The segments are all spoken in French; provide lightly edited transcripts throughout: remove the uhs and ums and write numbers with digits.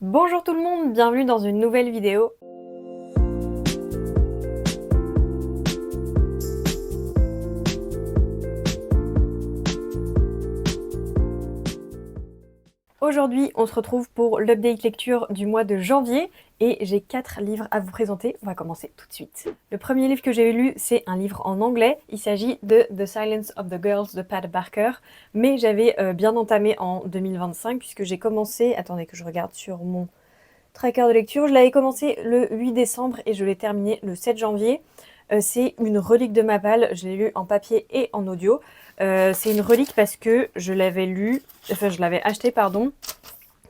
Bonjour tout le monde, bienvenue dans une nouvelle vidéo. Aujourd'hui, on se retrouve pour l'update lecture du mois de janvier et j'ai 4 livres à vous présenter. On va commencer tout de suite. Le premier livre que j'ai lu, c'est un livre en anglais. Il s'agit de The Silence of the Girls de Pat Barker, mais j'avais bien entamé en 2025 puisque j'ai commencé... Attendez que je regarde sur mon tracker de lecture. Je l'avais commencé le 8 décembre et je l'ai terminé le 7 janvier. C'est une relique de ma palle, je l'ai lu en papier et en audio. C'est une relique parce que je l'avais acheté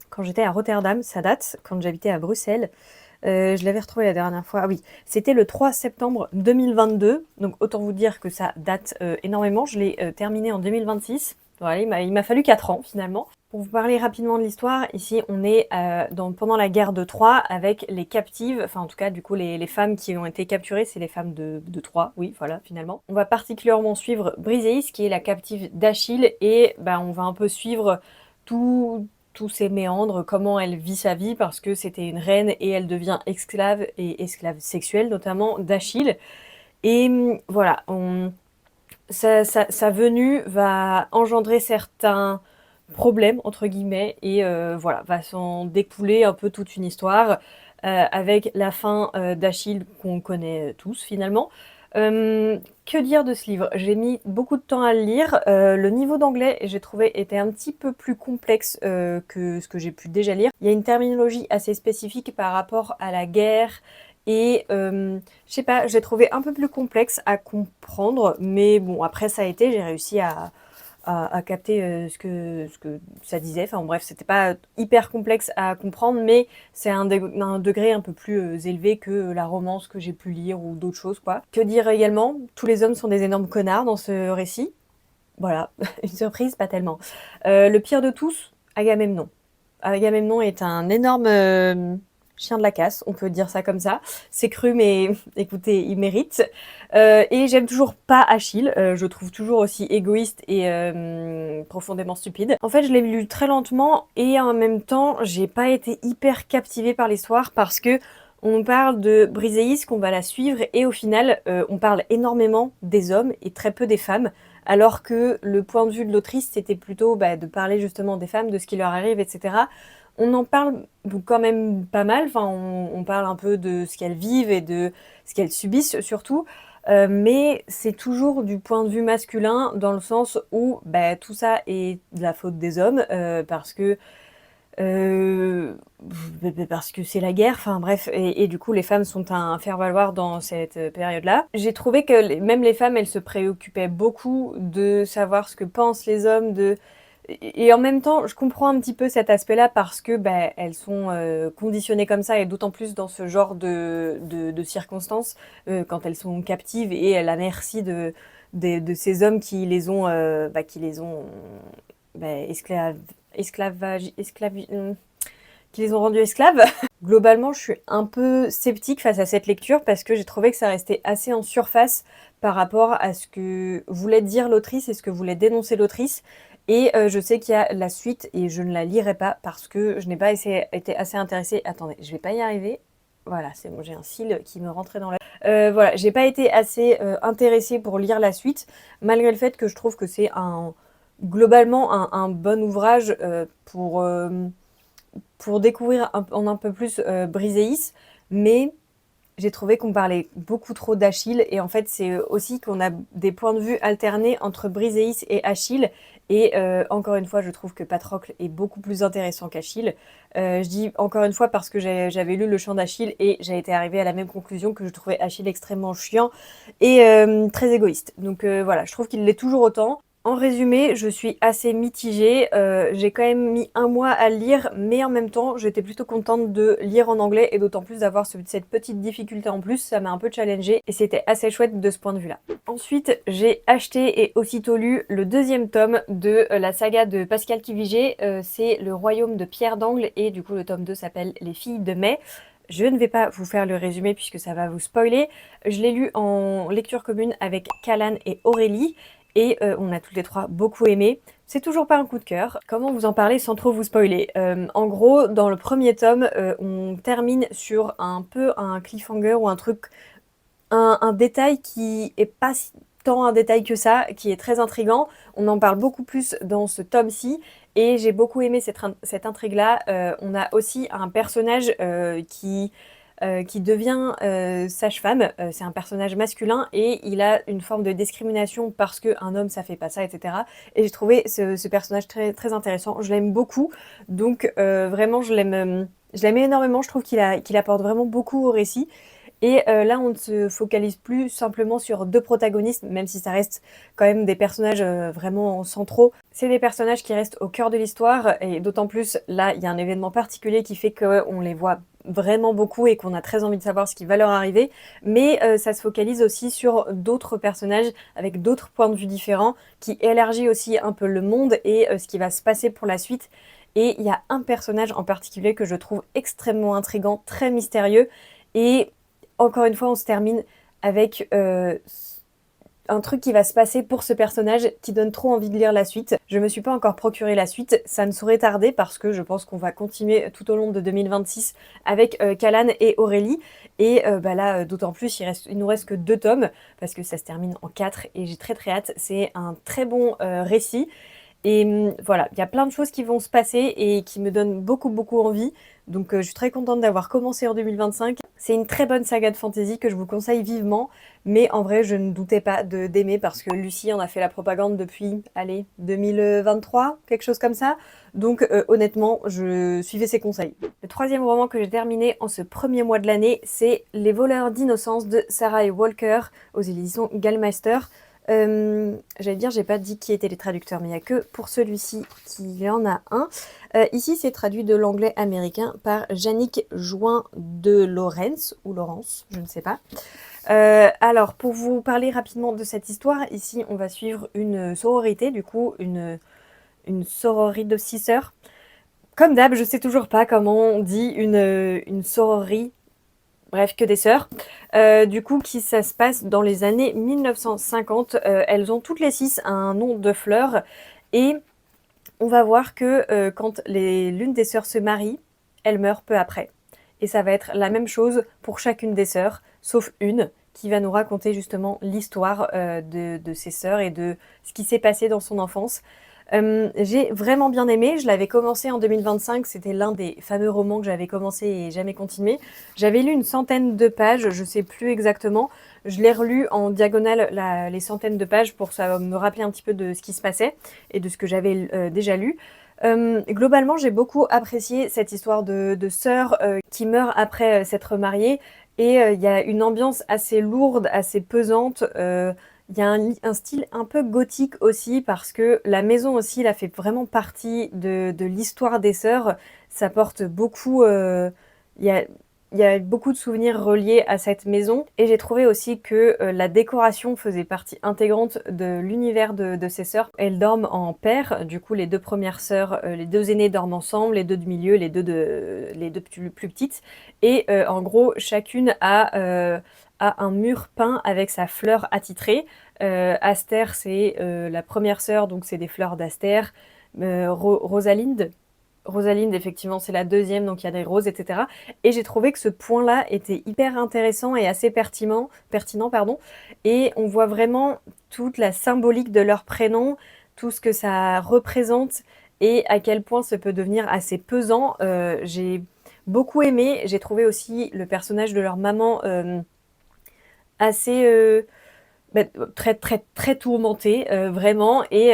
quand j'étais à Rotterdam, ça date, quand j'habitais à Bruxelles. Je l'avais retrouvé la dernière fois, ah oui, c'était le 3 septembre 2022, donc autant vous dire que ça date énormément. Je l'ai terminé en 2026. Voilà, il m'a fallu 4 ans finalement. Pour vous parler rapidement de l'histoire, ici on est pendant la guerre de Troie avec les captives, enfin en tout cas du coup les femmes qui ont été capturées, c'est les femmes de Troie, oui voilà finalement. On va particulièrement suivre Briseis qui est la captive d'Achille et on va un peu suivre tous ces méandres, comment elle vit sa vie parce que c'était une reine et elle devient esclave et esclave sexuelle notamment d'Achille. Et voilà, sa venue va engendrer certains problèmes entre guillemets et voilà, va s'en découler un peu toute une histoire avec la fin d'Achille qu'on connaît tous finalement. Que dire de ce livre? J'ai mis beaucoup de temps à le lire. Le niveau d'anglais, j'ai trouvé, était un petit peu plus complexe que ce que j'ai pu déjà lire. Il y a une terminologie assez spécifique par rapport à la guerre et je sais pas, j'ai trouvé un peu plus complexe à comprendre, mais bon, après ça a été, j'ai réussi à capter ce que ça disait. Enfin bref, c'était pas hyper complexe à comprendre, mais c'est un degré un peu plus élevé que la romance que j'ai pu lire ou d'autres choses, quoi. Que dire également? Tous les hommes sont des énormes connards dans ce récit. Voilà, une surprise, pas tellement. Le pire de tous, Agamemnon. Agamemnon est un énorme chien de la casse, on peut dire ça comme ça. C'est cru, mais écoutez, il mérite. Et j'aime toujours pas Achille, je trouve toujours aussi égoïste et profondément stupide. En fait, je l'ai lu très lentement et en même temps, j'ai pas été hyper captivée par l'histoire parce que on parle de Briseis, qu'on va la suivre, et au final, on parle énormément des hommes et très peu des femmes, alors que le point de vue de l'autrice, c'était plutôt de parler justement des femmes, de ce qui leur arrive, etc. On en parle quand même pas mal, enfin, on parle un peu de ce qu'elles vivent et de ce qu'elles subissent surtout, mais c'est toujours du point de vue masculin, dans le sens où tout ça est de la faute des hommes, euh, parce que c'est la guerre, enfin bref, et du coup les femmes sont un faire-valoir dans cette période-là. J'ai trouvé que même les femmes, elles se préoccupaient beaucoup de savoir ce que pensent les hommes, et en même temps, je comprends un petit peu cet aspect-là parce que elles sont conditionnées comme ça, et d'autant plus dans ce genre de circonstances, quand elles sont captives et à la merci de ces hommes qui les ont, qui les ont rendus esclaves. Globalement, je suis un peu sceptique face à cette lecture parce que j'ai trouvé que ça restait assez en surface par rapport à ce que voulait dire l'autrice et ce que voulait dénoncer l'autrice. Et je sais qu'il y a la suite et je ne la lirai pas parce que je n'ai pas été assez intéressée. Attendez, je vais pas y arriver. Voilà, c'est bon, j'ai un cil qui me rentrait dans la... voilà, j'ai pas été assez intéressée pour lire la suite, malgré le fait que je trouve que c'est globalement un bon ouvrage pour découvrir en un peu plus Briseis, mais j'ai trouvé qu'on parlait beaucoup trop d'Achille, et en fait c'est aussi qu'on a des points de vue alternés entre Briseis et Achille, et encore une fois je trouve que Patrocle est beaucoup plus intéressant qu'Achille. Je dis encore une fois parce que j'avais lu Le Chant d'Achille et j'ai été arrivée à la même conclusion, que je trouvais Achille extrêmement chiant et très égoïste. Donc voilà, je trouve qu'il l'est toujours autant. En résumé, je suis assez mitigée. J'ai quand même mis un mois à le lire, mais en même temps, j'étais plutôt contente de lire en anglais, et d'autant plus d'avoir cette petite difficulté en plus. Ça m'a un peu challengée et c'était assez chouette de ce point de vue-là. Ensuite, j'ai acheté et aussitôt lu le deuxième tome de la saga de Pascal Quivigé. C'est Le Royaume de Pierre d'Angle, et du coup le tome 2 s'appelle Les Filles de Mai. Je ne vais pas vous faire le résumé puisque ça va vous spoiler. Je l'ai lu en lecture commune avec Callan et Aurélie. Et on a toutes les trois beaucoup aimé. C'est toujours pas un coup de cœur. Comment vous en parler sans trop vous spoiler? En gros, dans le premier tome, on termine sur un peu un cliffhanger ou un truc, un détail qui est pas si tant un détail que ça, qui est très intriguant. On en parle beaucoup plus dans ce tome-ci et j'ai beaucoup aimé cette intrigue-là. On a aussi un personnage qui devient sage-femme. C'est un personnage masculin et il a une forme de discrimination parce qu'un homme ça fait pas ça, etc. Et j'ai trouvé ce personnage très, très intéressant. Je l'aime beaucoup, donc vraiment je l'aime énormément. Je trouve qu'il apporte vraiment beaucoup au récit. Et là, on ne se focalise plus simplement sur deux protagonistes, même si ça reste quand même des personnages vraiment centraux. C'est des personnages qui restent au cœur de l'histoire, et d'autant plus, là, il y a un événement particulier qui fait qu'on les voit vraiment beaucoup et qu'on a très envie de savoir ce qui va leur arriver. Mais ça se focalise aussi sur d'autres personnages avec d'autres points de vue différents, qui élargit aussi un peu le monde et ce qui va se passer pour la suite. Et il y a un personnage en particulier que je trouve extrêmement intriguant, très mystérieux, et encore une fois, on se termine avec un truc qui va se passer pour ce personnage qui donne trop envie de lire la suite. Je me suis pas encore procuré la suite, ça ne saurait tarder parce que je pense qu'on va continuer tout au long de 2026 avec Callan et Aurélie. Et là, d'autant plus, il nous reste que 2 tomes parce que ça se termine en 4 et j'ai très très hâte. C'est un très bon récit. Et voilà, il y a plein de choses qui vont se passer et qui me donnent beaucoup, beaucoup envie. Donc je suis très contente d'avoir commencé en 2025. C'est une très bonne saga de fantasy que je vous conseille vivement. Mais en vrai, je ne doutais pas d'aimer parce que Lucie en a fait la propagande depuis, allez, 2023, quelque chose comme ça. Donc honnêtement, je suivais ses conseils. Le troisième roman que j'ai terminé en ce premier mois de l'année, c'est Les voleurs d'innocence de Sarah Walker aux éditions Gallmeister. J'allais dire, j'ai pas dit qui étaient les traducteurs, mais il n'y a que pour celui-ci qu'il y en a un. Ici, c'est traduit de l'anglais américain par Yannick Join de Laurence, ou Laurence, je ne sais pas. Alors, pour vous parler rapidement de cette histoire, ici, on va suivre une sororité, du coup, une sororie de 6 sœurs. Comme d'hab, je sais toujours pas comment on dit une sororie. Bref, que des sœurs. Du coup, ça se passe dans les années 1950. Elles ont toutes les 6 un nom de fleur. Et on va voir que quand l'une des sœurs se marie, elle meurt peu après. Et ça va être la même chose pour chacune des sœurs, sauf une, qui va nous raconter justement l'histoire de ses sœurs et de ce qui s'est passé dans son enfance. J'ai vraiment bien aimé, je l'avais commencé en 2025, c'était l'un des fameux romans que j'avais commencé et jamais continué. J'avais lu une centaine de pages, je sais plus exactement. Je l'ai relu en diagonale les centaines de pages pour ça me rappeler un petit peu de ce qui se passait et de ce que j'avais déjà lu. Globalement, j'ai beaucoup apprécié cette histoire de sœurs qui meurent après s'être mariées et il y a une ambiance assez lourde, assez pesante. Il y a un style un peu gothique aussi parce que la maison aussi, elle fait vraiment partie de l'histoire des sœurs. Ça porte beaucoup, il y a, il y a beaucoup de souvenirs reliés à cette maison et j'ai trouvé aussi que la décoration faisait partie intégrante de l'univers de ces sœurs. Elles dorment en paire, du coup les 2 premières sœurs, les 2 aînées dorment ensemble, les 2 du milieu, les deux plus petites et en gros chacune a un mur peint avec sa fleur attitrée. Aster, c'est la première sœur, donc c'est des fleurs d'Aster. Rosalinde, effectivement, c'est la deuxième, donc il y a des roses, etc. Et j'ai trouvé que ce point-là était hyper intéressant et assez pertinent, pardon. Et on voit vraiment toute la symbolique de leur prénom, tout ce que ça représente et à quel point ça peut devenir assez pesant. J'ai beaucoup aimé. J'ai trouvé aussi le personnage de leur maman assez très très très tourmentée, vraiment. Et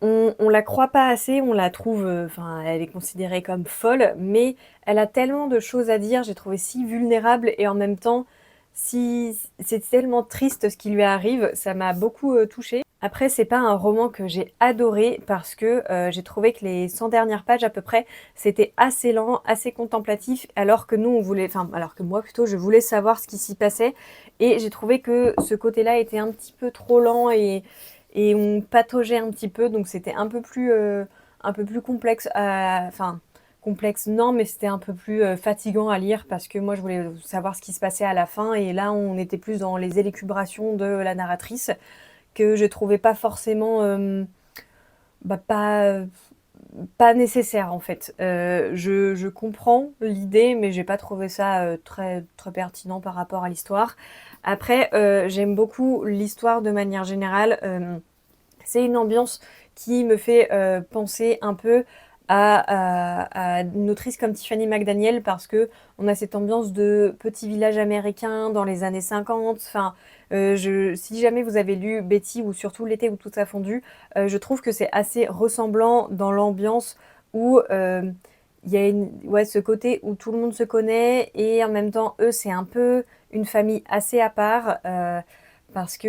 on la croit pas assez, on la trouve, enfin, elle est considérée comme folle, mais elle a tellement de choses à dire. J'ai trouvé si vulnérable et en même temps, si c'est tellement triste ce qui lui arrive, ça m'a beaucoup touchée. Après, c'est pas un roman que j'ai adoré parce que j'ai trouvé que les 100 dernières pages à peu près, c'était assez lent, assez contemplatif, alors que alors que moi plutôt, je voulais savoir ce qui s'y passait. Et j'ai trouvé que ce côté-là était un petit peu trop lent et on pataugeait un petit peu, donc c'était un peu plus complexe enfin, complexe non, mais c'était un peu plus fatigant à lire parce que moi je voulais savoir ce qui se passait à la fin et là on était plus dans les élucubrations de la narratrice que je trouvais pas forcément bah, pas nécessaire en fait. Je comprends l'idée, mais j'ai pas trouvé ça très, très pertinent par rapport à l'histoire. Après, j'aime beaucoup l'histoire de manière générale. C'est une ambiance qui me fait penser un peu à une autrice comme Tiffany McDaniel parce que on a cette ambiance de petit village américain dans les années 50. Enfin, si jamais vous avez lu Betty ou surtout L'été où tout a fondu, je trouve que c'est assez ressemblant dans l'ambiance où il y a ouais, ce côté où tout le monde se connaît et en même temps, eux, c'est un peu une famille assez à part. Parce que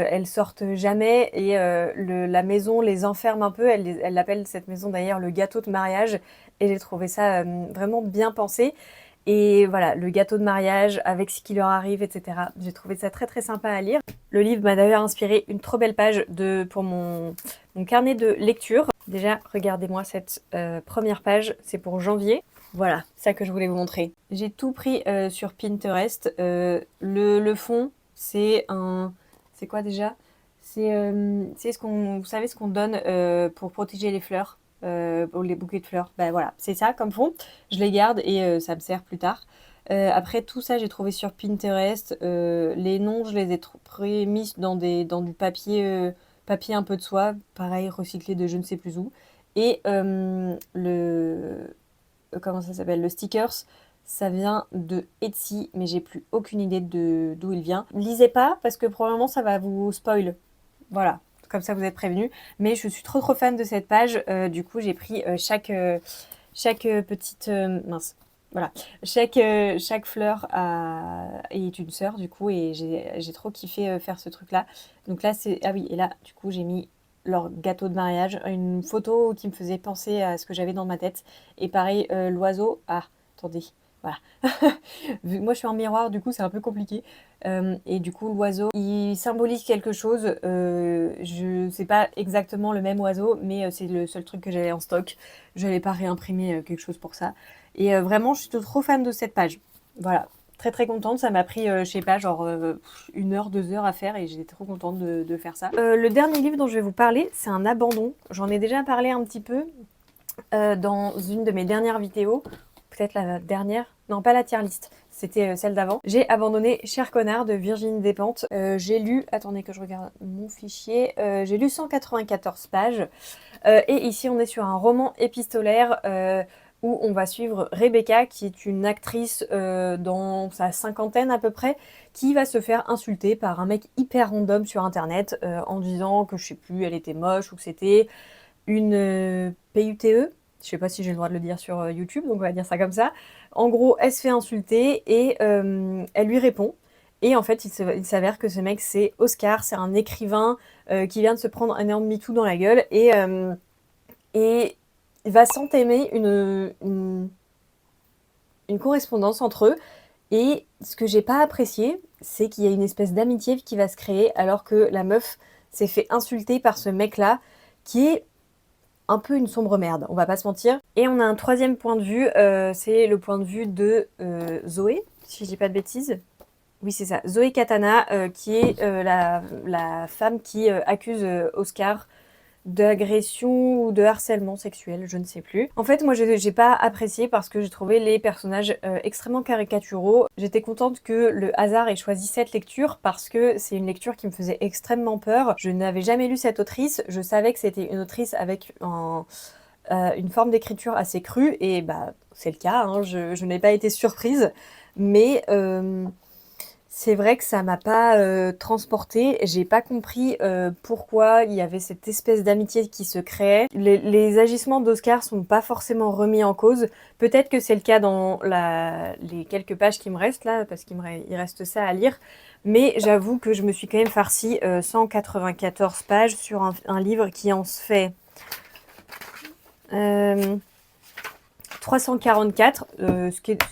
elles sortent jamais et la maison les enferme un peu. Elle l'appelle cette maison d'ailleurs le gâteau de mariage et j'ai trouvé ça vraiment bien pensé. Et voilà, le gâteau de mariage avec ce qui leur arrive, etc. J'ai trouvé ça très très sympa à lire. Le livre m'a d'ailleurs inspiré une trop belle page pour mon carnet de lecture. Déjà, regardez-moi cette première page, c'est pour janvier. Voilà, ça que je voulais vous montrer. J'ai tout pris sur Pinterest. Le fond, c'est un... C'est quoi déjà? C'est ce qu'on... Vous savez ce qu'on donne pour protéger les fleurs, pour les bouquets de fleurs. Ben voilà, c'est ça comme fond. Je les garde et ça me sert plus tard. Après tout ça, j'ai trouvé sur Pinterest. Les noms, je les ai mis dans du papier un peu de soie, pareil, recyclé de je ne sais plus où. Et comment ça s'appelle? Le stickers, ça vient de Etsy, mais j'ai plus aucune idée d'où il vient. Lisez pas parce que probablement ça va vous spoil. Voilà, comme ça vous êtes prévenus. Mais je suis trop trop fan de cette page. Du coup, j'ai pris chaque petite mince. Voilà, chaque fleur est une sœur du coup et j'ai trop kiffé faire ce truc là. Donc là c'est ah oui et là du coup j'ai mis leur gâteau de mariage, une photo qui me faisait penser à ce que j'avais dans ma tête. Et pareil, l'oiseau. Ah, attendez, voilà. Moi, je suis en miroir, du coup, c'est un peu compliqué. Et du coup, l'oiseau, il symbolise quelque chose. Je sais pas exactement le même oiseau, mais c'est le seul truc que j'avais en stock. Je n'allais pas réimprimer quelque chose pour ça. Et vraiment, je suis trop fan de cette page. Voilà. Très très contente, ça m'a pris, je sais pas, genre 1 heure, 2 heures à faire et j'étais trop contente de faire ça. Le dernier livre dont je vais vous parler, c'est un abandon. J'en ai déjà parlé un petit peu dans une de mes dernières vidéos. Peut-être la dernière, non pas la tier list, c'était celle d'avant. J'ai abandonné Cher Connard de Virginie Despentes. J'ai lu, attendez que je regarde mon fichier, j'ai lu 194 pages. Et ici on est sur un roman épistolaire où on va suivre Rebecca, qui est une actrice dans sa cinquantaine à peu près, qui va se faire insulter par un mec hyper random sur internet en disant que je sais plus, elle était moche ou que c'était une PUTE. Je sais pas si j'ai le droit de le dire sur YouTube, donc on va dire ça comme ça. En gros, elle se fait insulter et elle lui répond. Et en fait, il s'avère que ce mec, c'est Oscar, c'est un écrivain qui vient de se prendre un énorme MeToo dans la gueule et il va s'entamer une correspondance entre eux. Et ce que j'ai pas apprécié, c'est qu'il y a une espèce d'amitié qui va se créer alors que la meuf s'est fait insulter par ce mec-là qui est un peu une sombre merde, on va pas se mentir. Et on a un troisième point de vue, c'est le point de vue de Zoé, si je dis pas de bêtises. Oui, c'est ça, Zoé Katana, qui est la femme qui accuse Oscar d'agression ou de harcèlement sexuel, je ne sais plus. En fait, moi, j'ai pas apprécié parce que j'ai trouvé les personnages extrêmement caricaturaux. J'étais contente que le hasard ait choisi cette lecture parce que c'est une lecture qui me faisait extrêmement peur. Je n'avais jamais lu cette autrice. Je savais que c'était une autrice avec une forme d'écriture assez crue et bah c'est le cas, hein, je n'ai pas été surprise. Mais c'est vrai que ça m'a pas transportée. J'ai pas compris pourquoi il y avait cette espèce d'amitié qui se créait. Les agissements d'Oscar sont pas forcément remis en cause. Peut-être que c'est le cas dans les quelques pages qui me restent là, parce il reste ça à lire. Mais j'avoue que je me suis quand même farcie 194 pages sur un livre qui en se fait 344,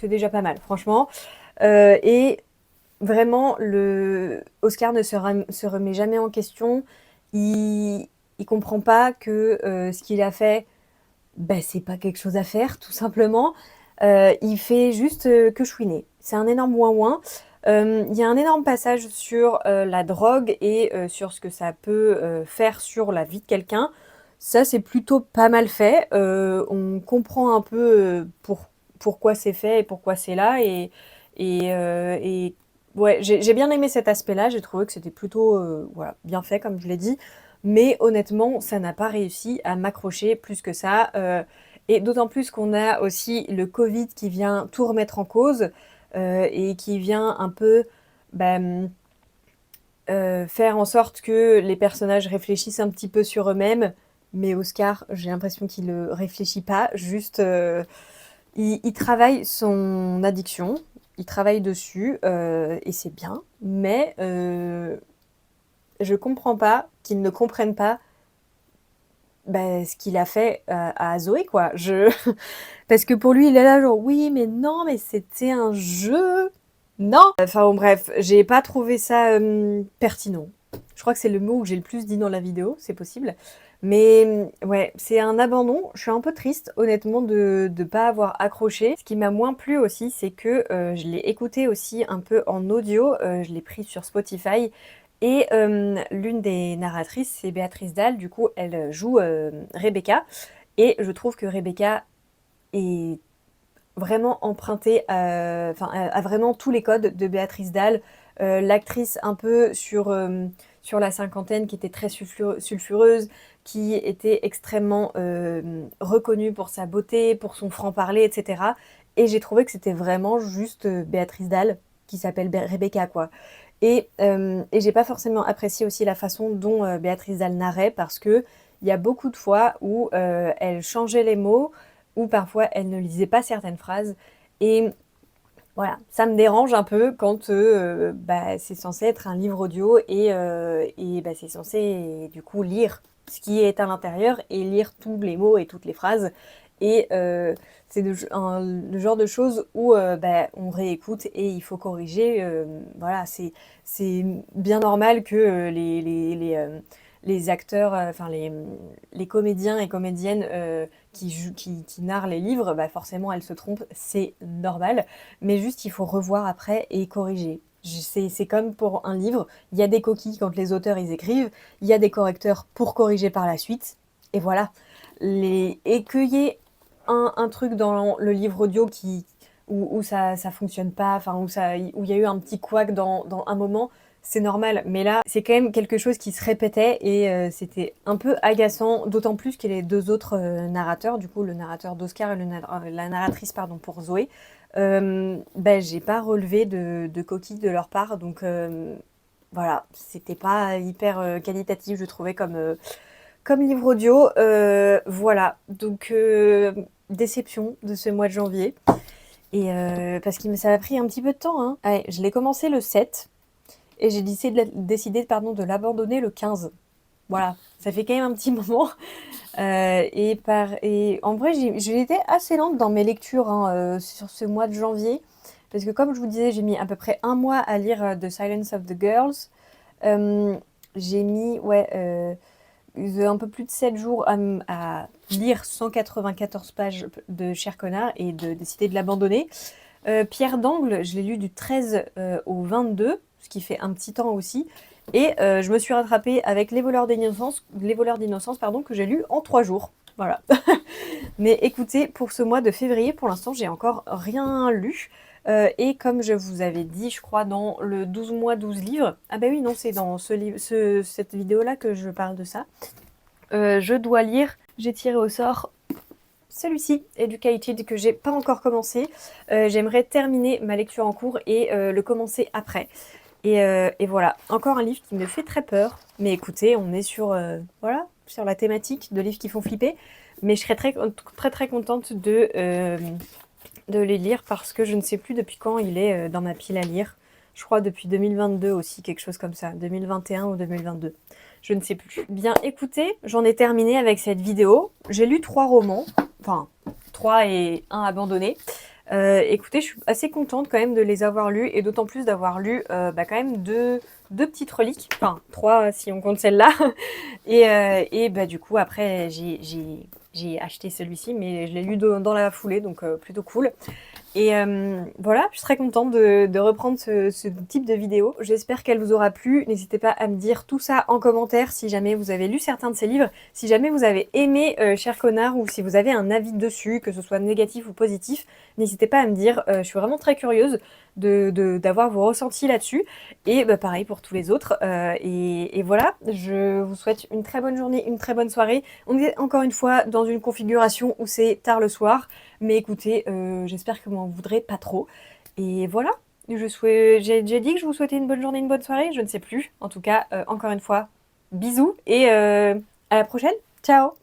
c'est déjà pas mal, franchement. Et vraiment, Oscar ne se remet jamais en question. Il comprend pas que ce qu'il a fait, bah, c'est pas quelque chose à faire, tout simplement. Il fait juste que chouiner. C'est un énorme ouin-ouin. Il y a un énorme passage sur la drogue et sur ce que ça peut faire sur la vie de quelqu'un. Ça, c'est plutôt pas mal fait. On comprend un peu pourquoi c'est fait et pourquoi c'est là. Et ouais, j'ai bien aimé cet aspect-là. J'ai trouvé que c'était plutôt voilà, bien fait, comme je l'ai dit. Mais honnêtement, ça n'a pas réussi à m'accrocher plus que ça. Et d'autant plus qu'on a aussi le Covid qui vient tout remettre en cause et qui vient un peu bah, faire en sorte que les personnages réfléchissent un petit peu sur eux-mêmes. Mais Oscar, j'ai l'impression qu'il ne réfléchit pas, juste il travaille son addiction, il travaille dessus et c'est bien, mais je comprends pas qu'il ne comprenne pas bah, ce qu'il a fait à Zoé, quoi. Parce que pour lui, il est là, genre, oui, mais non, mais c'était un jeu. Non! Enfin bon, bref, j'ai pas trouvé ça pertinent. Je crois que c'est le mot que j'ai le plus dit dans la vidéo, c'est possible. Mais ouais, c'est un abandon. Je suis un peu triste, honnêtement, de ne pas avoir accroché. Ce qui m'a moins plu aussi, c'est que je l'ai écouté aussi un peu en audio. Je l'ai pris sur Spotify. Et l'une des narratrices, c'est Béatrice Dalle. Du coup, elle joue Rebecca. Et je trouve que Rebecca est vraiment emprunté à vraiment tous les codes de Béatrice Dalle. L'actrice un peu sur la cinquantaine qui était très sulfureuse, qui était extrêmement reconnue pour sa beauté, pour son franc-parler, etc. Et j'ai trouvé que c'était vraiment juste Béatrice Dalle qui s'appelle Rebecca, quoi. Et j'ai pas forcément apprécié aussi la façon dont Béatrice Dalle narrait parce que il y a beaucoup de fois où elle changeait les mots, ou parfois elle ne lisait pas certaines phrases. Et voilà, ça me dérange un peu quand bah, c'est censé être un livre audio et bah, c'est censé du coup lire ce qui est à l'intérieur et lire tous les mots et toutes les phrases. Et c'est le genre de choses où bah, on réécoute et il faut corriger. Voilà, c'est bien normal que les acteurs, enfin les comédiens et comédiennes qui narrent les livres, bah forcément elles se trompent, c'est normal. Mais juste il faut revoir après et corriger. C'est comme pour un livre, il y a des coquilles quand les auteurs ils écrivent, il y a des correcteurs pour corriger par la suite. Et voilà. Et qu'il y ait un truc dans le livre audio où ça fonctionne pas, enfin où il y a eu un petit couac dans un moment, c'est normal. Mais là, c'est quand même quelque chose qui se répétait et c'était un peu agaçant, d'autant plus que les deux autres narrateurs, du coup le narrateur d'Oscar et la narratrice pardon, pour Zoé, bah, j'ai pas relevé de coquilles de leur part, donc voilà, c'était pas hyper qualitatif, je trouvais, comme livre audio. Voilà, donc déception de ce mois de janvier. Et parce que ça a pris un petit peu de temps. Hein. Allez, je l'ai commencé le 7 et j'ai décidé pardon, de l'abandonner le 15. Voilà, ça fait quand même un petit moment. Et en vrai, j'ai été assez lente dans mes lectures hein, sur ce mois de janvier. Parce que comme je vous disais, j'ai mis à peu près un mois à lire The Silence of the Girls. J'ai mis un peu plus de 7 jours à lire 194 pages de Cher Connard et de décider de l'abandonner. Pierre d'Angle, je l'ai lu du 13 au 22, ce qui fait un petit temps aussi. Et je me suis rattrapée avec Les voleurs d'innocence, pardon, que j'ai lu en 3 jours. Voilà. Mais écoutez, pour ce mois de février, pour l'instant, j'ai encore rien lu. Et comme je vous avais dit, je crois, dans le 12 mois, 12 livres, ah bah oui, non, c'est dans cette vidéo-là que je parle de ça. Je dois lire, j'ai tiré au sort celui-ci, Educated, que j'ai pas encore commencé. J'aimerais terminer ma lecture en cours et le commencer après. Et voilà, encore un livre qui me fait très peur. Mais écoutez, on est voilà, sur la thématique de livres qui font flipper. Mais je serais très contente de les lire parce que je ne sais plus depuis quand il est dans ma pile à lire. Je crois depuis 2022 aussi, quelque chose comme ça. 2021 ou 2022. Je ne sais plus. Bien, écoutez, j'en ai terminé avec cette vidéo. J'ai lu 3 romans. Enfin, 3 et 1 abandonné. Écoutez, je suis assez contente quand même de les avoir lus et d'autant plus d'avoir lu quand même deux petites reliques. Enfin, 3 si on compte celle-là. Et bah, du coup, après, j'ai acheté celui-ci, mais je l'ai lu dans la foulée, donc plutôt cool. Et voilà, je suis très contente de reprendre ce type de vidéo. J'espère qu'elle vous aura plu. N'hésitez pas à me dire tout ça en commentaire si jamais vous avez lu certains de ces livres, si jamais vous avez aimé Cher Connard ou si vous avez un avis dessus, que ce soit négatif ou positif. N'hésitez pas à me dire, je suis vraiment très curieuse d'avoir vos ressentis là-dessus. Et bah, pareil pour tous les autres. Et voilà, je vous souhaite une très bonne journée, une très bonne soirée. On est encore une fois dans une configuration où c'est tard le soir. Mais écoutez, j'espère que vous m'en voudrez pas trop. Et voilà, j'ai dit que je vous souhaitais une bonne journée, une bonne soirée, je ne sais plus. En tout cas, encore une fois, bisous et à la prochaine. Ciao!